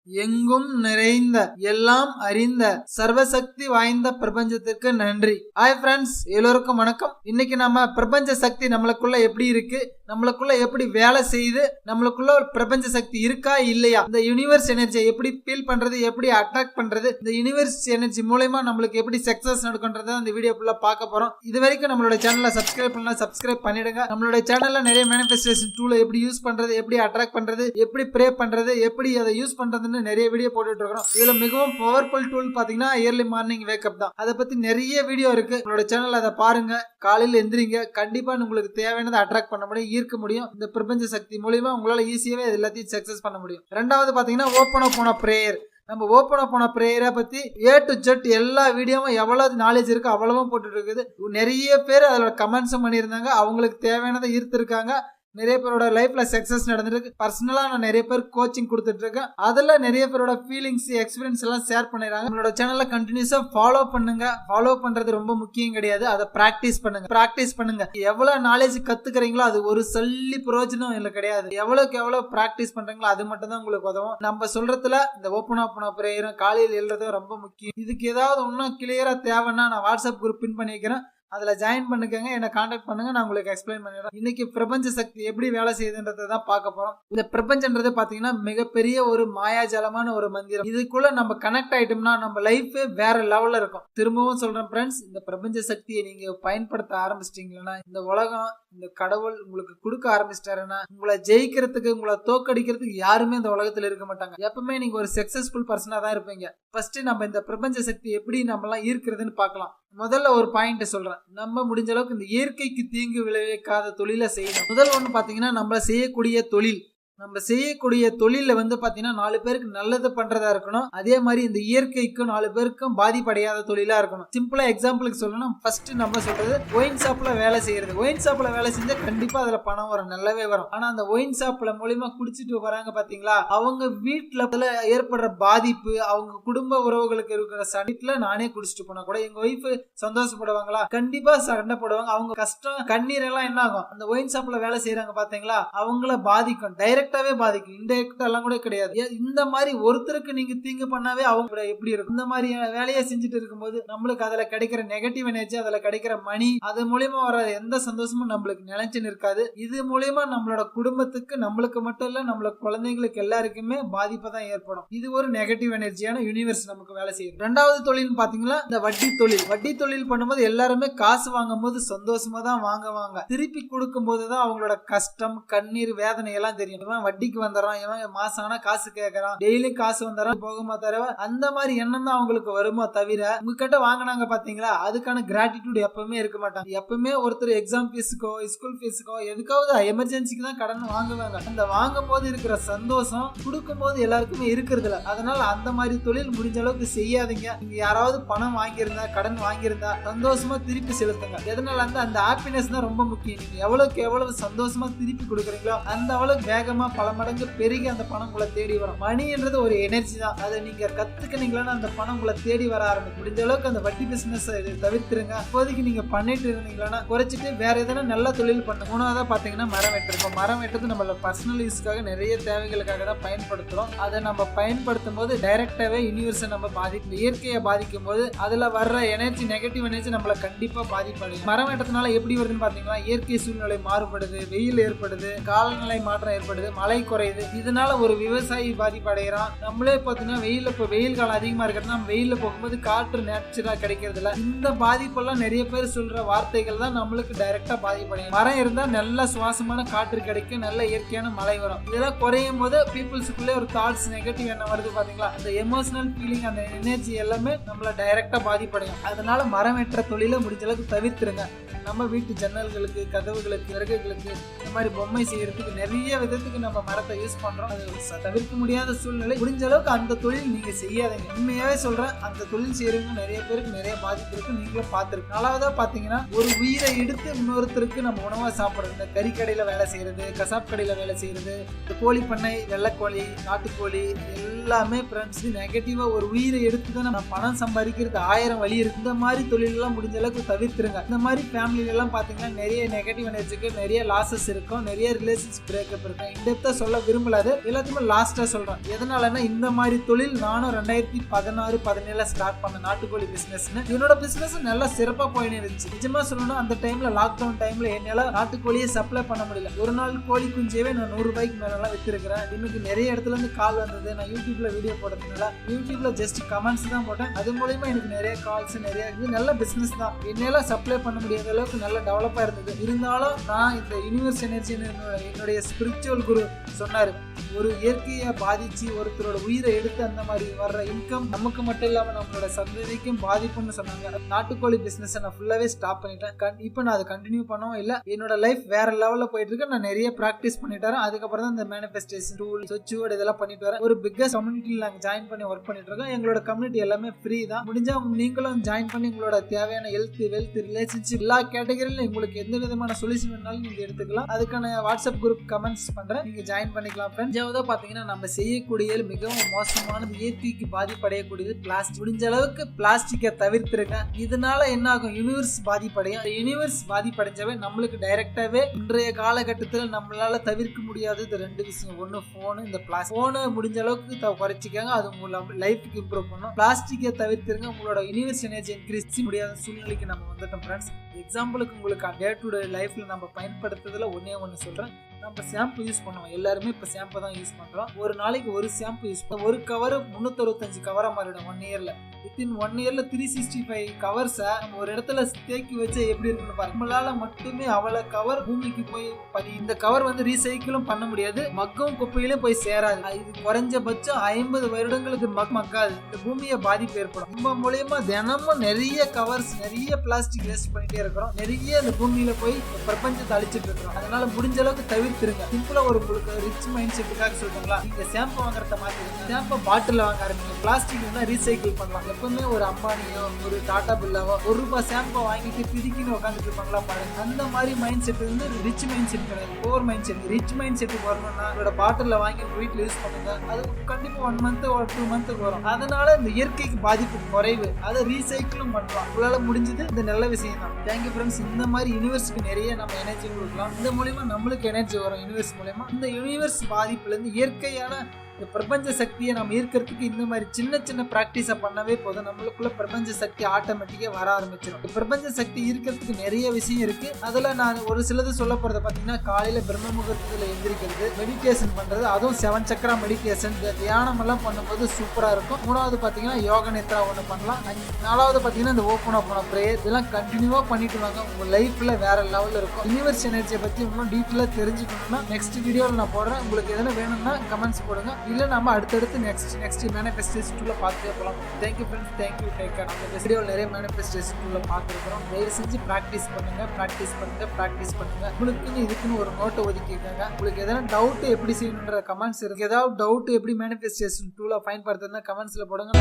எங்கும் நிறைந்த எல்லாம் அறிந்த சர்வசக்தி வாய்ந்த பிரபஞ்சத்திற்கு நன்றி. ஹாய் ஃப்ரெண்ட்ஸ், எல்லோருக்கும் வணக்கம். இன்னைக்கு நம்ம பிரபஞ்ச சக்தி நம்மளுக்குள்ள எப்படி இருக்கு, நம்மளுக்குள்ள எப்படி வேலை செய்யுது, நம்மளுக்குள்ள ஒரு பிரபஞ்ச சக்தி இருக்கா இல்லையா, இந்த யூனிவர்ஸ் எனர்ஜியை எப்படி ஃபீல் பண்றது, எப்படி அட்ராக்ட் பண்றது, இந்த யூனிவர்ஸ் எனர்ஜி மூலமா நம்மளுக்கு எப்படி சக்சஸ் நடக்கும்ன்றத இந்த வீடியோ ஃபுல்லா பார்க்க போறோம். இது வரைக்கும் நம்மளோட சேனலை சப்ஸ்கிரைப் பண்ணலாம், சப்ஸ்கிரைப் பண்ணிடுங்க. நம்மளோட சேனல்ல நிறைய மேனிஃபெஸ்டேஷன் டூலை எப்படி யூஸ் பண்றது, எப்படி அட்ராக்ட் பண்றது, எப்படி ப்ரே பண்றது, எப்படி அதை யூஸ் பண்றது நிறைய வீடியோ போட்டுட்டு இருக்கோம். இதுல மிகவும் பவர்ஃபுல் டூல் பாத்தீங்கன்னா இயர்லி மார்னிங் வேக்கப் தான். அதை பத்தி நிறைய வீடியோ இருக்கு, உங்களோட சேனல் அதை பாருங்க. காலையில எந்திரிங்க, கண்டிப்பா உங்களுக்கு தேவையானதை அட்ராக்ட் பண்ண முடியும், ஈர்க்க முடியும். இந்த பிரபஞ்ச சக்தி மூலியமா உங்களால ஈஸியாவே எல்லாத்தையும் சக்சஸ் பண்ண முடியும். ரெண்டாவது பாத்தீங்கன்னா ஓப்பன் அப் ஆன பிரேயர். நம்ம ஓப்பன் அப் ஆன பிரேயரை பத்தி A to Z எல்லா வீடியோவும் எவ்வளவு நாலேஜ் இருக்கு அவ்வளவும் போட்டுட்டு இருக்குது. நிறைய பேர் அதோட கமெண்ட்ஸும் பண்ணியிருந்தாங்க, அவங்களுக்கு தேவையானதை ஈர்த்திருக்காங்க. நிறைய பேரோட லைஃப்ல சக்சஸ் நடந்திருக்கு. பர்சனலா நான் நிறைய பேர் கோச்சிங் கொடுத்துட்டு இருக்கேன். அதுல நிறைய பேரோட ஃபீலிங்ஸ் எக்ஸ்பீரியன்ஸ் எல்லாம் ஷேர் பண்ணிடுறாங்க. நம்மளோட சேனல்ல கண்டினியூஸா ஃபாலோ பண்ணுங்க. ஃபாலோ பண்றது ரொம்ப முக்கியம் கிடையாது, அதை பிராக்டிஸ் பண்ணுங்க. பிராக்டிஸ் பண்ணுங்க. எவ்வளவு நாலேஜ் கத்துக்கிறீங்களோ அது ஒரு சொல்லி பிரயோஜனம் இல்லை கிடையாது. எவ்வளவுக்கு எவ்வளவு பிராக்டிஸ் பண்றீங்களோ அது மட்டும் தான் உங்களுக்கு உதவும். நம்ம சொல்றதுல இந்த ஓப்பன் அப் பிரேயரும் காலையில் எழுறதும் ரொம்ப முக்கியம். இதுக்கு ஏதாவது இன்னும் கிளியரா தேவைன்னா நான் வாட்ஸ்அப் குரூப் பின் பண்ணி வைக்கிறேன், அதுல ஜாயின் பண்ணிக்கங்க, என்ன கான்டாக்ட் பண்ணுங்க, நான் உங்களுக்கு எக்ஸ்பிளைன் பண்ணிடுறேன். இன்னைக்கு பிரபஞ்ச சக்தி எப்படி வேலை செய்யுதுன்றதை தான் பார்க்க போறோம். இந்த பிரபஞ்சன்றது பாத்தீங்கன்னா மிகப்பெரிய ஒரு மாயாஜாலமான ஒரு மந்திரம். இதுக்குள்ள நம்ம கனெக்ட் ஆயிட்டோம்னா நம்ம லைஃப் வேற லெவல்ல இருக்கும். திரும்பவும் சொல்றேன் ஃப்ரெண்ட்ஸ், இந்த பிரபஞ்ச சக்தியை நீங்க பயன்படுத்த ஆரம்பிச்சிட்டீங்கன்னா, இந்த உலகம், இந்த கடவுள் உங்களுக்கு கொடுக்க ஆரம்பிச்சிட்டாருன்னா, உங்களை ஜெயிக்கிறதுக்கு, உங்களை தோக்கடிக்கிறதுக்கு யாருமே இந்த உலகத்துல இருக்க மாட்டாங்க. எப்பவுமே நீங்க ஒரு சக்சஸ்ஃபுல் பர்சனா தான் இருப்பீங்க. ஃபர்ஸ்ட் நம்ம இந்த பிரபஞ்ச சக்தி எப்படி நம்ம எல்லாம் ஈர்க்கிறதுன்னு பார்க்கலாம். முதல்ல ஒரு பாயிண்ட் சொல்றேன், நம்ம முடிஞ்ச அளவுக்கு இந்த இயற்கைக்கு தீங்கு விளைவிக்காத தொழிலை செய்யணும். முதல் ஒன்று பாத்தீங்கன்னா நம்ம செய்யக்கூடிய தொழில். நம்ம செய்யக்கூடிய தொழில பாத்தீங்கன்னா 4 பேருக்கு நல்லது பண்றதா இருக்கணும். அதே மாதிரி இந்த இயற்கைக்கும் 4 பேருக்கும் பாதிப்படையாத தொழிலா இருக்கணும். சிம்பிளா எக்ஸாம்பிளுக்கு சொல்லணும், ஃபர்ஸ்ட் நம்ம சொல்றது ஒயின் ஷாப்ல வேலை செய்யறது. ஒயின் ஷாப்ல வேலை செஞ்சா கண்டிப்பா அதுல பணம் வரும், நல்லாவே வரும். ஆனா அந்த ஒயின் ஷாப்ல மூலியமா குடிச்சிட்டு வராங்க பாத்தீங்களா, அவங்க வீட்டுல ஏற்படுற பாதிப்பு, அவங்க குடும்ப உறவுகளுக்கு இருக்கிற சடிட்ல நானே குடிச்சிட்டு போனா கூட எங்க ஒய்ஃப் சந்தோஷப்படுவாங்களா? கண்டிப்பா சண்டை போடுவாங்க. அவங்க கஷ்டம் கண்ணீர் எல்லாம் என்ன ஆகும், அந்த ஒயின் ஷாப்ல வேலை செய்யறாங்க பாத்தீங்களா, அவங்கள பாதிக்கும். டைரக்டாவே பாதிக்கும், இன்டைரக்டா எல்லாம் கூட கிடையாது. இந்த மாதிரி ஒருத்தருக்கு நீங்க தீங்கு பண்ணாவே அவங்க எப்படி இருக்கும்? இந்த மாதிரி வேலையை செஞ்சுட்டு இருக்கும்போது நம்மளுக்கு அதுல கிடைக்கிற நெகட்டிவ் எனர்ஜி, அதுல கிடைக்கிற மணி, அது மூலியமா வர எந்த சந்தோஷமும் நம்மளுக்கு நிலைச்சு நிற்காது. இது மூலியமா நம்மளோட குடும்பத்துக்கு, நம்மளுக்கு மட்டும் இல்ல, நம்மளோட குழந்தைங்களுக்கு எல்லாருக்குமே பாதிப்பு தான் ஏற்படும். இது ஒரு நெகட்டிவ் எனர்ஜியான யூனிவர்ஸ் நமக்கு வேலை செய்யும். ரெண்டாவது தொழில் பாத்தீங்கன்னா இந்த வட்டி தொழில். வட்டி தொழில் பண்ணும்போது எல்லாருமே காசு வாங்கும் போது சந்தோஷமா தான் வாங்குவாங்க. திருப்பி கொடுக்கும் போதுதான் அவங்களோட கஷ்டம், கண்ணீர், வேதனை எல்லாம் தெரியும். வட்டிக்கு வந்துடுறான், இவன் மாசம் ஆனா காசு கேட்கறான், டெய்லி காசு வந்துடுறான், போகுமா தவிர அந்த மாதிரி எண்ணம் தான் அவங்களுக்கு வருமா தவிர, உங்ககிட்ட வாங்கினாங்க பாத்தீங்களா, அதுக்கான கிராட்டிடியூட் எப்பவுமே இருக்க மாட்டாங்க. எப்பவுமே ஒருத்தர் எக்ஸாம் ஃபீஸுக்கோ, ஸ்கூல் ஃபீஸுக்கோ, எதுக்காவது எமர்ஜென்சிக்கு தான் கடன் வாங்குவாங்க. அந்த வாங்கும் போது இருக்கிற சந்தோஷம் கொடுக்கும் போது எல்லாருக்குமே இருக்கிறது இல்ல. அதனால அந்த மாதிரி தொழில் முடிஞ்ச அளவுக்கு செய்யாதீங்க. நீங்க யாராவது பணம் வாங்கியிருந்தா, கடன் வாங்கியிருந்தா சந்தோஷமா திருப்பி செலுத்துங்க. எதனால அந்த ஹாப்பினஸ் தான் ரொம்ப முக்கியம். நீங்க எவ்வளவுக்கு எவ்வளவு சந்தோஷமா திருப்பி கொடுக்குறீங்களோ அந்த அளவுக்கு வேகமா பல மடங்கு பெருகி அந்த பணம் உங்களை தேடி வரும். மணின்றது ஒரு எனர்ஜி தான், அதை நீங்க கத்துக்கினீங்களா அந்த பணம் உங்களை தேடி வர ஆரம்பிக்கும். முடிஞ்ச அளவுக்கு அந்த வட்டி பிசினஸ் தவிர்த்துருங்க. இப்போதைக்கு நீங்க பண்ணிட்டு இருந்தீங்களா குறைச்சிட்டு வேற எதனா நல்ல தொழில் பண்ணுங்க. மூணாவதா பாத்தீங்கன்னா மரம் வெட்டுறோம். மரம் வெட்டுறது நம்மள பர்சனல் யூஸ்க்காக, நிறைய தேவைகளுக்காக தான் பயன்படுத்துறோம். அதை நம்ம பயன்படுத்தும் போது டைரக்டாவே யூனிவர்ஸை நம்ம பாதிக்கும், இயற்கையை பாதிக்கும் போது அதுல வர்ற எனர்ஜி, நெகட்டிவ் எனர்ஜி நம்மள கண்டிப்பா பாதிப்படையும். மரம் வெட்டதுனால எப்படி வருதுன்னு பாத்தீங்கன்னா இயற்கை சூழ்நிலை மாறுபடுது, வெயில் ஏற்படுது, காலநிலை மாற்றம் ஏற்படுது, மழை குறையுது. இதனால ஒரு விவசாயி பாதிப்படைகிறான். நம்மளே பாத்தீங்கன்னா வெயில் காலம் அதிகமா இருக்கிறது, நம்ம வெயில போகும்போது காற்று நேச்சுரலா கிடைக்கிறது இல்ல. இந்த பாதிப்பெல்லாம் நிறைய பேர் சொல்ற வார்த்தைகள் தான் நம்மளுக்கு டைரக்டா பாதிப்படையும். மரம் இருந்தா நல்ல சுவாசமான காற்று கிடைக்கும், நல்ல இயற்கையான மழை வரும். இதெல்லாம் குறையும் போது பீப்புள்ஸுக்குள்ளே ஒரு தாட்ஸ், நெகட்டிவ் என்ன வருது பாத்தீங்களா, அந்த எமோஷனல் ஃபீலிங், அந்த எனர்ஜி எல்லாமே நம்மள டைரக்டா பாதிப்படையும். அதனால மரம் வெட்டுற தொழில முடிஞ்ச அளவுக்கு தவிர்த்துருங்க. நம்ம வீட்டு ஜன்னல்களுக்கு, கதவுகளுக்கு, விறகுகளுக்கு, இந்த மாதிரி பொம்மை செய்யறதுக்கு நிறைய விதத்துக்கு நம்ம மரத்தை யூஸ் பண்றோம். அது தவிர்க்க முடியாத சூழ்நிலை. முடிஞ்ச அளவுக்கு அந்த தொழில் நீங்க செய்யாதீங்க. உண்மையாவே சொல்றேன், அந்த தொழில் செய்யறவங்க நிறைய பேருக்கு நிறைய பாதிப்பு இருக்கு, நீங்களும் பார்த்துருக்கு. நாலாவதா பாத்தீங்கன்னா ஒரு உயிரை எடுத்து இன்னொருத்தருக்கு நம்ம உணவா சாப்பிடுறது. இந்த கறிக்கடையில வேலை செய்யறது, கசாப் கடையில வேலை செய்யறது, இந்த கோழி பண்ணை, வெள்ளைக்கோழி, நாட்டுக்கோழி, எல்லாமே ஃப்ரெண்ட்ஸ் நெகட்டிவா ஒரு உயிரை எடுத்து தான் நம்ம பணம் சம்பாதிக்கிறது 1000 வழி இருக்கு. இந்த மாதிரி தொழில் எல்லாம் முடிஞ்ச அளவுக்கு தவிர்த்துருங்க. இந்த மாதிரி ஃபேமிலி எல்லாம் பாத்தீங்கன்னா நிறைய நெகட்டிவ் எனர்ஜிக்கு நிறைய லாசஸ் இருக்கும், நிறைய ரிலேஷன்ஸ் பிரேக்கப் இருக்கும். இந்த சேர்த்த சொல்ல விரும்பலாது, எல்லாத்தையுமே லாஸ்டா சொல்றேன். எதனாலன்னா இந்த மாதிரி தொழில் நானும் 2016-17 ஸ்டார்ட் பண்ண நாட்டுக்கோழி பிசினஸ். என்னோட பிசினஸ் நல்லா சிறப்பா போயின்னு இருந்துச்சு. நிஜமா சொல்லணும், அந்த டைம்ல லாக்டவுன் டைம்ல என்னால நாட்டுக்கோழியை சப்ளை பண்ண முடியல. ஒரு நாள் கோழி குஞ்சேவே நான் 100 ரூபாய்க்கு மேல எல்லாம் வித்திருக்கிறேன். இன்னைக்கு நிறைய இடத்துல இருந்து கால் வந்தது. நான் யூடியூப்ல வீடியோ போடுறதுனால யூடியூப்ல ஜஸ்ட் கமெண்ட்ஸ் தான் போட்டேன். அது மூலமா எனக்கு நிறைய கால்ஸ் நிறைய நல்ல பிசினஸ் தான். என்னால சப்ளை பண்ண முடியாத அளவுக்கு நல்ல டெவலப்பா இருந்தது. இருந்தாலும் நான் இந்த யூனிவர்ஸ் எனர்ஜி என்னுடைய ஸ்பிரிச்சுவல் குரு சொன்னாரு, ஒரு இயற்கையை பாதிச்சு ஒருத்தரோட உயிரை எடுத்து அந்த மாதிரி வர்ற இன்கம் நமக்கு மட்டும் இல்லாம நம்மளோட சந்ததிக்கும் பாதிப்புன்னு சொன்னாங்க. நாட்டுக்கோழி பிசினஸ் நான் ஃபுல்லாவே ஸ்டாப் பண்ணிட்டேன். இப்போ நான் அதை கண்டினியூ பண்ணவும் இல்லை. என்னோட லைஃப் வேற லெவல்ல போயிட்டு இருக்கு. நான் நிறைய பிராக்டிஸ் பண்ணிட்டு வரேன். அதுக்கப்புறம் தான் இந்த மேனிஃபெஸ்டேஷன் டூல் ஸ்விட்ச் வேர்ட் இதெல்லாம் பண்ணிட்டு வரேன். ஒரு பிக்கஸ்ட் கம்யூனிட்டியில் நாங்கள் ஜாயின் பண்ணி ஒர்க் பண்ணிட்டு இருக்கோம். எங்களோட கம்யூனிட்டி எல்லாமே ஃப்ரீ தான். முடிஞ்சா நீங்களும் ஜாயின் பண்ணி உங்களோட தேவையான ஹெல்த் வெல்த் ரிலேஷன்ஷிப் எல்லா கேட்டகரியிலும் உங்களுக்கு எந்த விதமான சொல்யூஷன் வேணாலும் நீங்க எடுத்துக்கலாம். அதுக்கான வாட்ஸ்அப் குரூப் கமெண்ட்ஸ் பண்றேன், நீங்க ஜாயின் பண்ணிக்கலாம். அஞ்சாவதா பாத்தீங்கன்னா நம்ம செய்யக்கூடிய மிகவும் மோசமானது இயற்கைக்கு பாதிப்படையக்கூடியது பிளாஸ்டிக். முடிஞ்ச அளவுக்கு பிளாஸ்டிக்கை தவிர்த்திருங்க. இதனால என்ன ஆகும், யூனிவர்ஸ் பாதிப்படையும். யூனிவர்ஸ் பாதிப்படைஞ்சவே நம்மளுக்கு டைரக்டாவே இன்றைய காலகட்டத்தில் நம்மளால தவிர்க்க முடியாதது ரெண்டு விஷயம். ஒன்னு போனு, இந்த பிளாஸ்டிக். போனை முடிஞ்ச அளவுக்கு குறைச்சிக்காங்க, அது உங்களோட லைஃப்க்கு இம்ப்ரூவ் பண்ணும். பிளாஸ்டிக்கை தவிர்த்திருங்க. உங்களோட யூனிவர்ஸ் எனர்ஜி இன்க்ரீஸ் முடியாத சூழ்நிலைக்கு நம்ம வந்துட்டோம் ஃப்ரெண்ட்ஸ். எக்ஸாம்பிளுக்கு உங்களுக்கு டே டு டே லைஃப்ல நம்ம பயன்படுத்துறதுல ஒண்ணு சொல்றேன். நம்ம ஷாம்பு யூஸ் பண்ணுவோம், எல்லாருமே இப்போ ஷாம்பு தான் யூஸ் பண்றோம். ஒரு நாளைக்கு ஒரு ஷாம்பு யூஸ் பண்ணுவோம். ஒரு கவர் 365 கவரா மாறிடும் 1 இயர்ல. வித்தின் 1 இயர்ல 365 கவர்ஸை நம்ம ஒரு இடத்துல தேக்கி வச்சு எப்படி இருக்குன்னு பாருங்க. நம்மளால மட்டுமே அவ்வளவு கவர் பூமிக்கு போய் இந்த கவர் ரீசைக்கிளும் பண்ண முடியாது, மக்கும் குப்பையிலும் போய் சேராது. இது குறைஞ்சபட்சம் 50 வருடங்களுக்கு மக்காது. இந்த பூமியை பாதிப்பு ஏற்படும். நம்ம மூலியமா தினமும் நிறைய கவர்ஸ் நிறைய பிளாஸ்டிக் வேஸ்ட் பண்ணிட்டே இருக்கிறோம். நிறைய இந்த பூமியில போய் பிரபஞ்சத்தை அழிச்சிட்டு இருக்கிறோம். அதனால முடிஞ்ச அளவுக்கு தவிர்த்துருங்க. சிம்பிளா ஒரு உங்களுக்கு ரிச் மைண்ட் செட்டுக்காக சொல்றீங்களா, நீங்க ஷாம்பு வாங்குறத மாத்திருங்க. ஷாம்பு பாட்டில் வாங்க ஆரம்பிங்க. பிளாஸ்டிக் ரீசைக்கிள் பண்ணலாம். எப்பவுமே ஒரு அம்பானியோ ஒரு டாடா பில்லாவோ ₹1 ஷாம்பு வாங்கிட்டு பிரிக்கின்னு உட்காந்துட்டு இருப்பாங்களா பாருங்க. அந்த மாதிரி mind set rich mind set கிடையாது, போர் மைண்ட் செட். ரிச் மைண்ட் செட்டுக்கு வரணும்னா உங்களோட பாட்டில் வாங்கி வீட்டில் யூஸ் பண்ணுங்க. அது கண்டிப்பா 1 மந்த் ஒரு 2 மந்த்துக்கு வரும். அதனால இந்த இயற்கைக்கு பாதிப்பு குறைவு. அதை ரீசைக்கிளும் பண்ணலாம். உங்களால முடிஞ்சது இந்த நல்ல விஷயம் தான். Thank you friends. இந்த மாதிரி யூனிவர்ஸ்க்கு நிறைய நம்ம எனர்ஜி கொடுக்கலாம். இந்த மூலியமா நம்மளுக்கு எனர்ஜி வரும். யூனிவர்ஸ் மூலமா இந்த யூனிவர்ஸ் பாதிப்புல இருந்து இயற்கையான இந்த பிரபஞ்ச சக்தியை நம்ம ஈர்க்கிறதுக்கு இந்த மாதிரி சின்ன சின்ன பிராக்டிஸை பண்ணவே போதும். நம்மளுக்குள்ள பிரபஞ்ச சக்தி ஆட்டோமேட்டிக்கா வர ஆரம்பிச்சிடும். பிரபஞ்ச சக்தி ஈர்க்கிறதுக்கு நிறைய விஷயம் இருக்கு. அதுல நான் ஒரு சிலது சொல்ல போறத பாத்தீங்கன்னா, காலையில பிரம்ம முகூர்த்தத்துல எந்திரிக்கிறது, மெடிடேஷன் பண்றது, அதுவும் 7 சக்கரா மெடிடேஷன் தியானம் எல்லாம் பண்ணும்போது சூப்பரா இருக்கும். 3வது பாத்தீங்கன்னா யோக நித்ரா ஒண்ணு பண்ணலாம். 4வது பாத்தீங்கன்னா இந்த ஓப்பன் அப் பிரேயர், இதெல்லாம் கண்டினியூவா பண்ணிட்டு வாங்க. உங்க லைஃப்ல வேற லெவல்ல இருக்கும். யூனிவர்ஸ் எனர்ஜியை பத்தி இன்னும் டீட்டெயிலா தெரிஞ்சுக்கணும்னா நெக்ஸ்ட் வீடியோல நான் போடுறேன். உங்களுக்கு எதனா வேணும்னா கமெண்ட்ஸ் போடுங்க. இல்ல நம்ம அடுத்தடுத்து நெக்ஸ்ட் மேனிஃபெஸ்டேஷன் டூல பார்த்துட்டே போகலாம். Thank you friends, thank you, take care. நம்ம வீடியோவில் நிறைய மேனிஃபெஸ்டேஷன் டூல பார்த்துருக்கிறோம். தயவு செஞ்சு ப்ராக்டிஸ் பண்ணுங்க. உங்களுக்குன்னு இதுக்குன்னு ஒரு நோட்டை ஒதுக்கிக்கோங்க. உங்களுக்கு எதனா டவுட் எப்படி செய்யணுன்ற கமெண்ட்ஸ் இருக்கு. ஏதாவது டவுட் எப்படி மேனிஃபெஸ்டேஷன் டூல பயன்படுத்துறதுன்னா கமெண்ட்ஸ்ல போடுங்க.